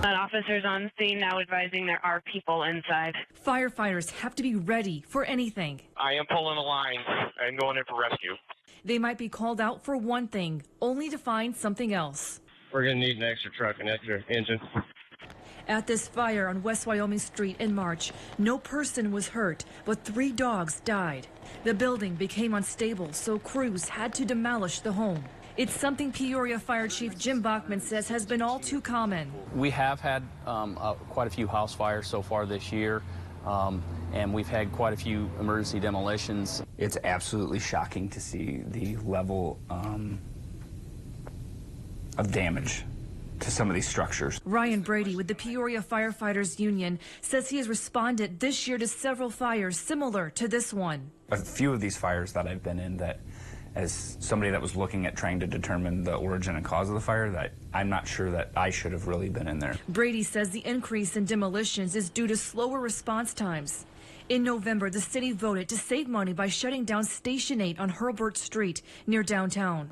Officers on scene now advising there are people inside. Firefighters have to be ready for anything. I am pulling a line and going in for rescue. They might be called out for one thing, only to find something else. We're going to need an extra truck, an extra engine. At this fire on West Wyoming Street in March, no person was hurt, but 3 dogs died. The building became unstable, so crews had to demolish the home. It's something Peoria Fire Chief Jim Bachman says has been all too common. We have had quite a few house fires so far this year, and we've had quite a few emergency demolitions. It's absolutely shocking to see the level of damage to some of these structures. Ryan Brady with the Peoria Firefighters Union says he has responded this year to several fires similar to this one. A few of these fires that I've been in, that as somebody that was looking at trying to determine the origin and cause of the fire, that I'm not sure that I should have really been in there. Brady says the increase in demolitions is due to slower response times. In November, the city voted to save money by shutting down Station 8 on Hurlburt Street near downtown.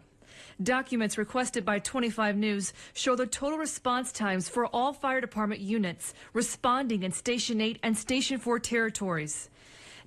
Documents requested by 25 News show the total response times for all fire department units responding in Station 8 and Station 4 territories.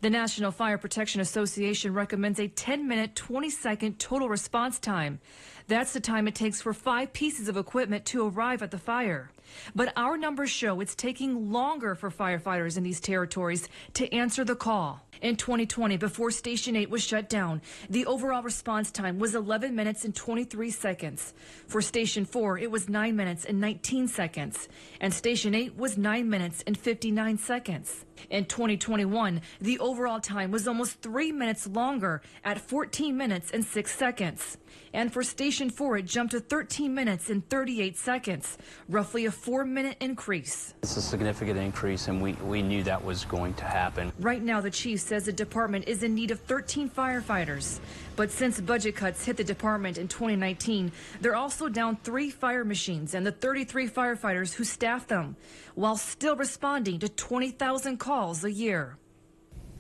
The National Fire Protection Association recommends a 10-minute, 20-second total response time. That's the time it takes for 5 pieces of equipment to arrive at the fire. But our numbers show it's taking longer for firefighters in these territories to answer the call. In 2020, before Station 8 was shut down, the overall response time was 11 minutes and 23 seconds. For Station 4, it was 9 minutes and 19 seconds. And Station 8 was 9 minutes and 59 seconds. In 2021, the overall time was almost 3 minutes longer at 14 minutes and 6 seconds. And for Station 4, it jumped to 13 minutes and 38 seconds, roughly a 4-minute increase. It's a significant increase, and we knew that was going to happen. Right now, the chief says the department is in need of 13 firefighters. But since budget cuts hit the department in 2019, they're also down 3 fire machines and the 33 firefighters who staff them, while still responding to 20,000 calls a year.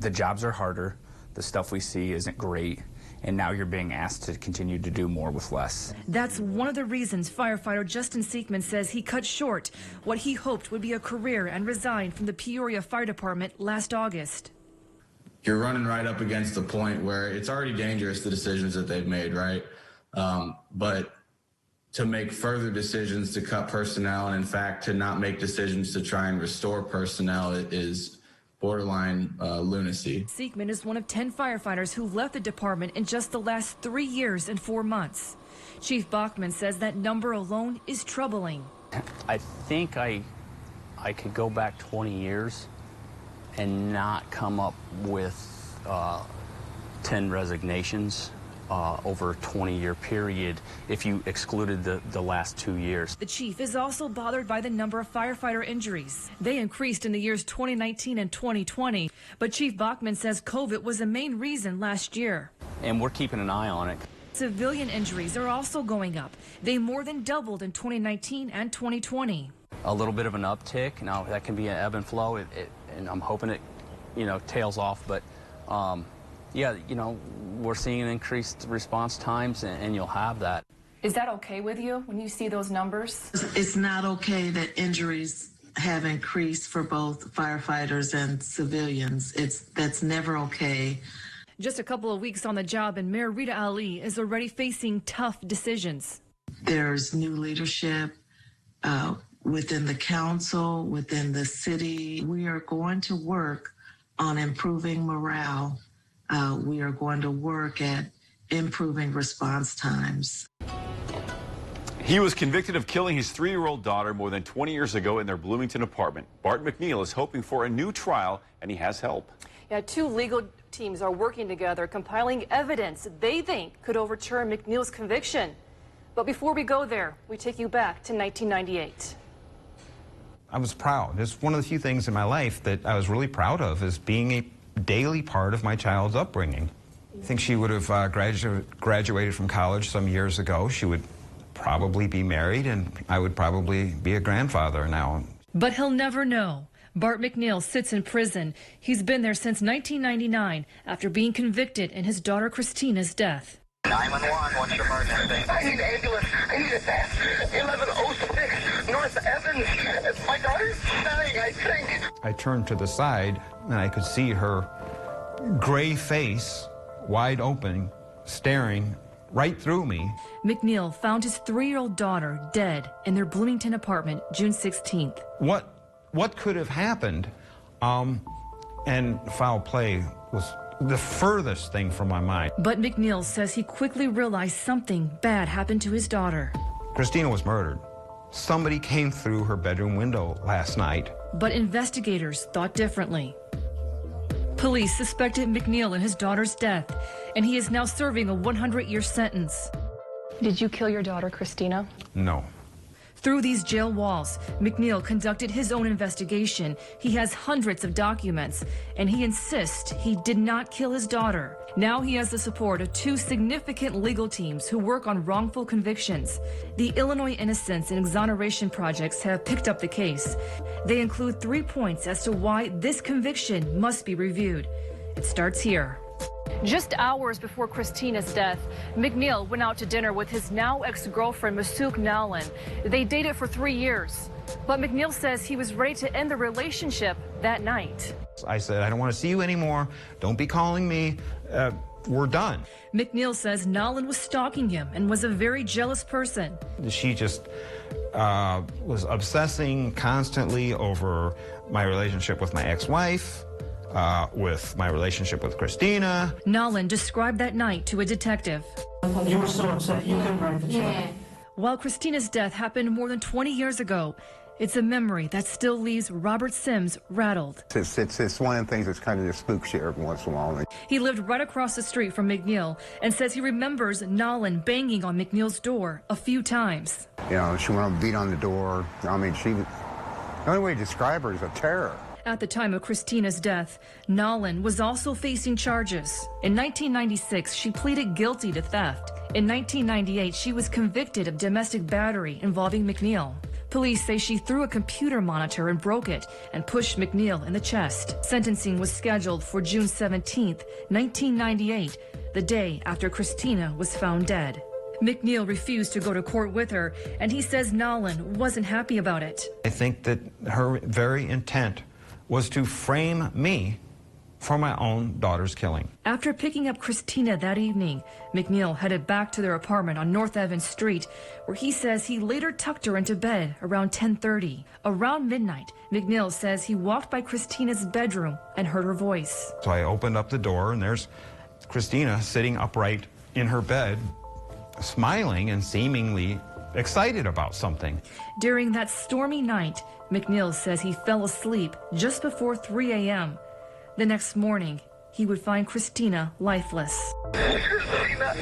The jobs are harder. The stuff we see isn't great. And now you're being asked to continue to do more with less. That's one of the reasons firefighter Justin Seekman says he cut short what he hoped would be a career and resigned from the Peoria Fire Department last August. You're running right up against the point where it's already dangerous, the decisions that they've made, right? But to make further decisions to cut personnel, and in fact, to not make decisions to try and restore personnel is borderline lunacy. Seekman is one of 10 firefighters who left the department in just the last 3 years and 4 months. Chief Bachman says that number alone is troubling. I think I could go back 20 years and not come up with 10 resignations over a 20-year period if you excluded the last 2 years. The chief is also bothered by the number of firefighter injuries. They increased in the years 2019 and 2020, but Chief Bachman says COVID was the main reason last year. And we're keeping an eye on it. Civilian injuries are also going up. They more than doubled in 2019 and 2020. A little bit of an uptick. Now, that can be an ebb and flow, and I'm hoping it, tails off, but yeah, we're seeing increased response times, and you'll have that. Is that okay with you when you see those numbers? It's not okay that injuries have increased for both firefighters and civilians. That's never okay. Just a couple of weeks on the job, and Mayor Rita Ali is already facing tough decisions. There's new leadership within the council, within the city. We are going to work on improving morale. We are going to work at improving response times. He was convicted of killing his 3-year-old daughter more than 20 years ago in their Bloomington apartment. Bart McNeil is hoping for a new trial, and he has help. Yeah, 2 legal teams are working together, compiling evidence they think could overturn McNeil's conviction. But before we go there, we take you back to 1998. I was proud. It's one of the few things in my life that I was really proud of, is being a daily part of my child's upbringing. I think she would have graduated from college some years ago. She would probably be married, and I would probably be a grandfather now. But he'll never know. Bart McNeil sits in prison. He's been there since 1999 after being convicted in his daughter Christina's death. 911, what's your emergency? I need an ambulance. I need it fast. 1106 North Evans. I turned to the side, and I could see her gray face, wide open, staring right through me. McNeil found his 3-year-old daughter dead in their Bloomington apartment June 16th. What could have happened? And foul play was the furthest thing from my mind. But McNeil says he quickly realized something bad happened to his daughter. Christina was murdered. Somebody came through her bedroom window last night. But investigators thought differently. Police suspected McNeil in his daughter's death, and he is now serving a 100-year sentence. Did you kill your daughter, Christina? No. Through these jail walls, McNeil conducted his own investigation. He has hundreds of documents, and he insists he did not kill his daughter. Now he has the support of 2 significant legal teams who work on wrongful convictions. The Illinois Innocence and Exoneration Projects have picked up the case. They include 3 points as to why this conviction must be reviewed. It starts here. Just hours before Christina's death, McNeil went out to dinner with his now ex-girlfriend, Masook Nowlin. They dated for 3 years. But McNeil says he was ready to end the relationship that night. I said, I don't want to see you anymore. Don't be calling me. We're done. McNeil says Nowlin was stalking him and was a very jealous person. She just was obsessing constantly over my relationship with my ex-wife, with my relationship with Christina. Nowlin described that night to a detective. You were so upset you couldn't write the check. Yeah. While Christina's death happened more than 20 years ago, it's a memory that still leaves Robert Sims rattled. It's one of the things that's kind of just spooks you every once in a while. He lived right across the street from McNeil and says he remembers Nowlin banging on McNeil's door a few times. You know, she went up and beat on the door. I mean, the only way to describe her is a terror. At the time of Christina's death, Nowlin was also facing charges. In 1996, she pleaded guilty to theft. In 1998, she was convicted of domestic battery involving McNeil. Police say she threw a computer monitor and broke it and pushed McNeil in the chest. Sentencing was scheduled for June 17th, 1998, the day after Christina was found dead. McNeil refused to go to court with her, and he says Nowlin wasn't happy about it. I think that her very intent was to frame me for my own daughter's killing. After picking up Christina that evening, McNeil headed back to their apartment on North Evans Street, where he says he later tucked her into bed around 10:30. Around midnight, McNeil says he walked by Christina's bedroom and heard her voice. So I opened up the door, and there's Christina sitting upright in her bed, smiling and seemingly excited about something. During that stormy night, McNeil says he fell asleep just before 3 a.m. The next morning, he would find Christina lifeless. Christina!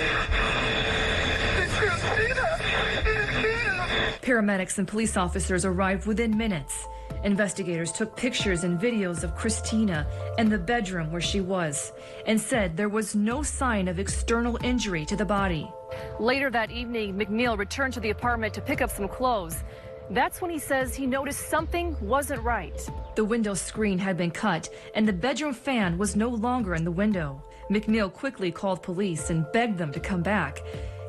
Paramedics and police officers arrived within minutes. Investigators took pictures and videos of Christina and the bedroom where she was and said there was no sign of external injury to the body. Later that evening, McNeil returned to the apartment to pick up some clothes. That's when he says he noticed something wasn't right. The window screen had been cut, and the bedroom fan was no longer in the window. McNeil quickly called police and begged them to come back.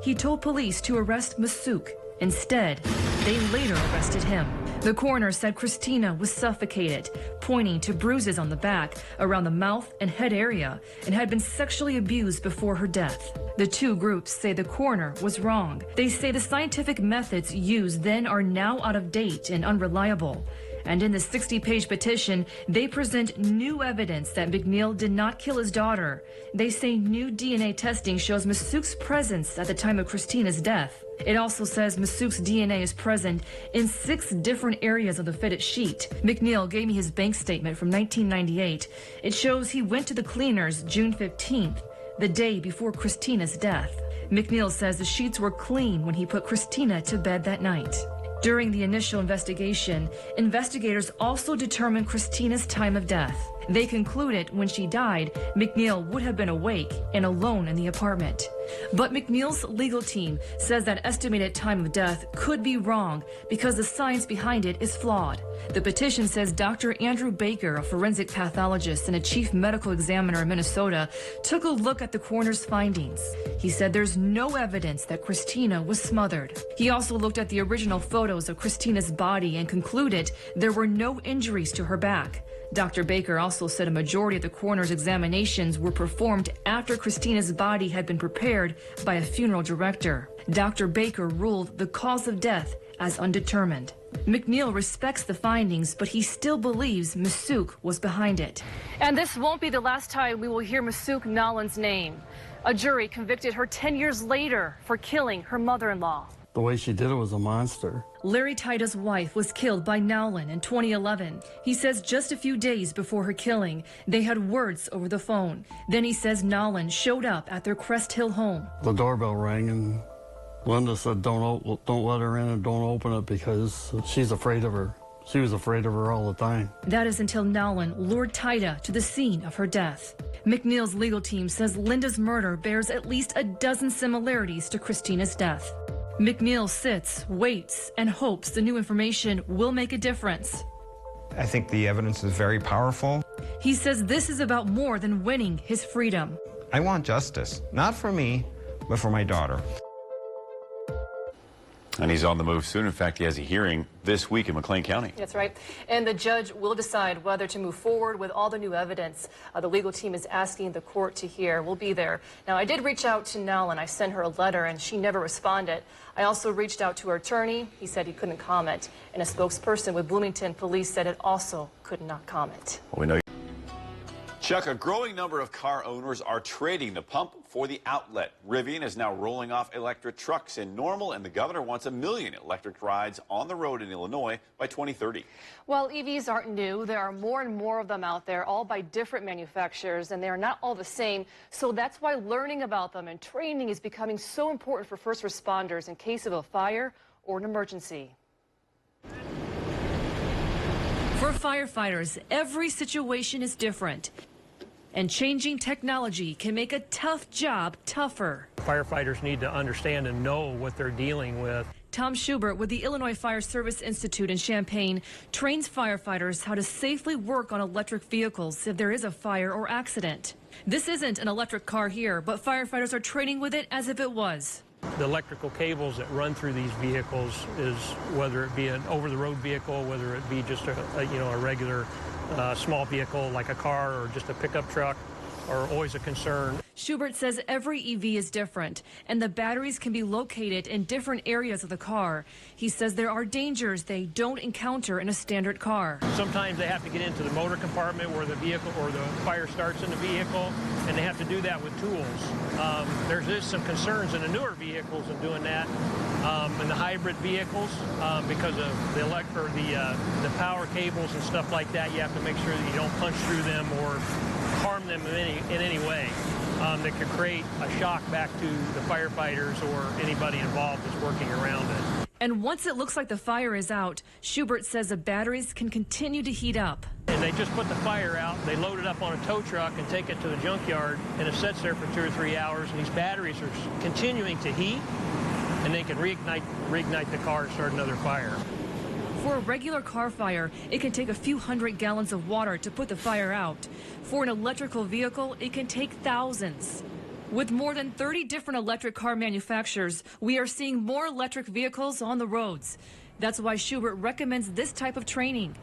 He told police to arrest Masook. Instead, they later arrested him. The coroner said Christina was suffocated, pointing to bruises on the back, around the mouth and head area, and had been sexually abused before her death. The 2 groups say the coroner was wrong. They say the scientific methods used then are now out of date and unreliable. And in the 60-page petition, they present new evidence that McNeil did not kill his daughter. They say new DNA testing shows Masook's presence at the time of Christina's death. It also says Masook's DNA is present in 6 different areas of the fitted sheet. McNeil gave me his bank statement from 1998. It shows he went to the cleaners June 15th, the day before Christina's death. McNeil says the sheets were clean when he put Christina to bed that night. During the initial investigation, investigators also determined Christina's time of death. They concluded when she died, McNeil would have been awake and alone in the apartment. But McNeil's legal team says that estimated time of death could be wrong because the science behind it is flawed. The petition says Dr. Andrew Baker, a forensic pathologist and a chief medical examiner in Minnesota, took a look at the coroner's findings. He said there's no evidence that Christina was smothered. He also looked at the original photos of Christina's body and concluded there were no injuries to her back. Dr. Baker also said a majority of the coroner's examinations were performed after Christina's body had been prepared by a funeral director. Dr. Baker ruled the cause of death as undetermined. McNeil respects the findings, but he still believes Masook was behind it. And this won't be the last time we will hear Masook Nalan's name. A jury convicted her 10 years later for killing her mother-in-law. The way she did it was a monster. Larry Tita's wife was killed by Nalan in 2011. He says just a few days before her killing, they had words over the phone. Then he says Nalan showed up at their Crest Hill home. The doorbell rang and Linda said, don't let her in and don't open it because she's afraid of her. She was afraid of her all the time. That is until Nalan lured Tita to the scene of her death. McNeil's legal team says Linda's murder bears at least a dozen similarities to Christina's death. McNeil sits, waits, and hopes the new information will make a difference. I think the evidence is very powerful. He says this is about more than winning his freedom. I want justice, not for me, but for my daughter. And he's on the move soon. In fact, he has a hearing this week in McLean County. That's right. And the judge will decide whether to move forward with all the new evidence the legal team is asking the court to hear. We'll be there. Now, I did reach out to Nalan. I sent her a letter, and she never responded. I also reached out to her attorney. He said he couldn't comment. And a spokesperson with Bloomington Police said it also could not comment. Well, we know. Chuck, a growing number of car owners are trading the pump for the outlet. Rivian is now rolling off electric trucks in Normal, and the governor wants 1 million electric rides on the road in Illinois by 2030. Well, EVs aren't new. There are more and more of them out there, all by different manufacturers, and they are not all the same. So that's why learning about them and training is becoming so important for first responders in case of a fire or an emergency. For firefighters, every situation is different. And changing technology can make a tough job tougher. Firefighters need to understand and know what they're dealing with. Tom Schubert with the Illinois Fire Service Institute in Champaign trains firefighters how to safely work on electric vehicles if there is a fire or accident. This isn't an electric car here, but firefighters are training with it as if it was. The electrical cables that run through these vehicles is whether it be an over-the-road vehicle, whether it be just a regular small vehicle like a car or just a pickup truck, are always a concern. Schubert says every EV is different, and the batteries can be located in different areas of the car. He says there are dangers they don't encounter in a standard car. Sometimes they have to get into the motor compartment where the vehicle or the fire starts in the vehicle, and they have to do that with tools. There's some concerns in the newer vehicles in doing that, in the hybrid vehicles, because of the power cables and stuff like that. You have to make sure that you don't punch through them or harm them in any way that could create a shock back to the firefighters or anybody involved that's working around it. And once it looks like the fire is out, Schubert says the batteries can continue to heat up. And they just put the fire out, they load it up on a tow truck and take it to the junkyard, and it sits there for 2 or 3 hours, and these batteries are continuing to heat, and they can reignite the car and start another fire. For a regular car fire, it can take a few hundred gallons of water to put the fire out. For an electrical vehicle, it can take thousands. With more than 30 different electric car manufacturers, we are seeing more electric vehicles on the roads. That's why Schubert recommends this type of training.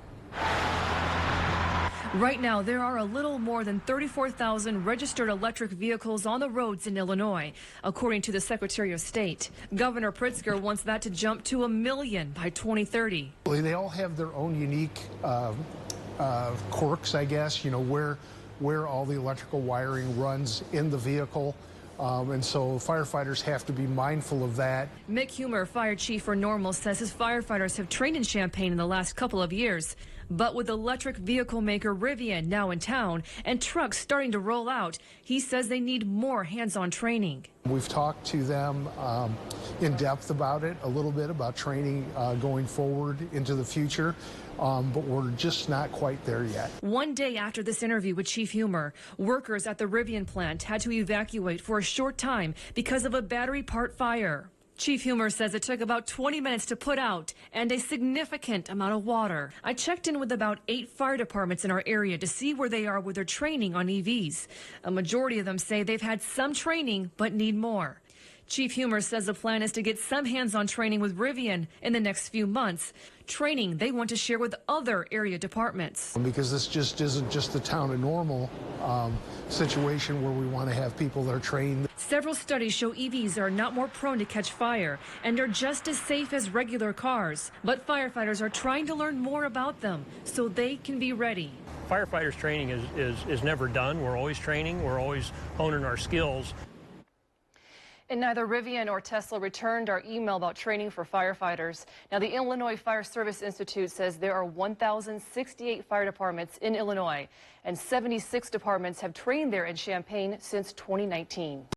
Right now, there are a little more than 34,000 registered electric vehicles on the roads in Illinois, according to the Secretary of State. Governor Pritzker wants that to jump to 1 million by 2030. They all have their own unique quirks, I guess, where all the electrical wiring runs in the vehicle. And so firefighters have to be mindful of that. Mick Humer, fire chief for Normal, says his firefighters have trained in Champaign in the last couple of years. But with electric vehicle maker Rivian now in town and trucks starting to roll out, he says they need more hands-on training. We've talked to them in depth about it, a little bit about training going forward into the future, but we're just not quite there yet. One day after this interview with Chief Humer, workers at the Rivian plant had to evacuate for a short time because of a battery part fire. Chief Humer says it took about 20 minutes to put out and a significant amount of water. I checked in with about 8 fire departments in our area to see where they are with their training on EVs. A majority of them say they've had some training but need more. Chief Humer says the plan is to get some hands-on training with Rivian in the next few months, training they want to share with other area departments. Because this just isn't just the town of Normal situation where we want to have people that are trained. Several studies show EVs are not more prone to catch fire and are just as safe as regular cars. But firefighters are trying to learn more about them so they can be ready. Firefighters training is never done. We're always training. We're always honing our skills. And neither Rivian or Tesla returned our email about training for firefighters. Now, the Illinois Fire Service Institute says there are 1,068 fire departments in Illinois, and 76 departments have trained there in Champaign since 2019.